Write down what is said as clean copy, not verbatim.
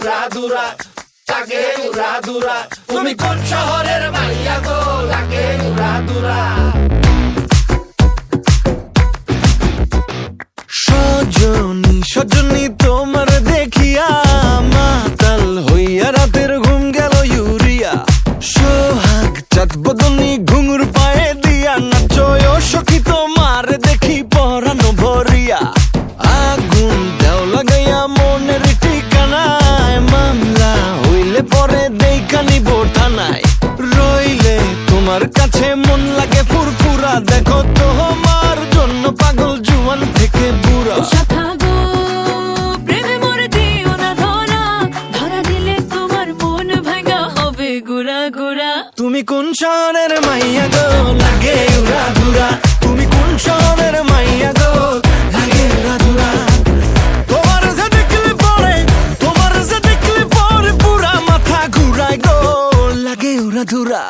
উড়াধুরা, লাগে উড়াধুরা। তুমি কোন শহরের মাইয়া গো, লাগে উড়াধুরা। সজনী সজনী তোমার দেখিয়া মাতাল হইয়া রাতের ঘুম গেল ইউরিয়া। সোহাগ চাঁদ বদনী ঘুঙুর পায়ে দিয়া নাচয় সখী তোমার দেখি পরানো ভরিয়া। আগুন দেও লাগাইয়া মনের ঠিকানায়, মামলা হইলে পরে দেখা নিব থানায়। রইলে তোমার কাছে মন লাগে ফুরফুরা, দেখো তোমার জন্য পাগল জুয়ান থেকে বুড়া। শাখা গো প্রেমে মরে দিও না ধরা, ধরা দিলে তোমার মন ভাঙা হবে গুড়া গুড়া। তুমি কোন শহরের মাইয়া গো, লাগে উড়াধুরা। তুমি কোন শহরের মাইয়া গো, লাগে উড়াধুরা। তোমার যে দেখলে পরে, তোমার যে দেখলে পরে পুরা মাথা ঘুরায় গো, লাগে উড়াধুরা।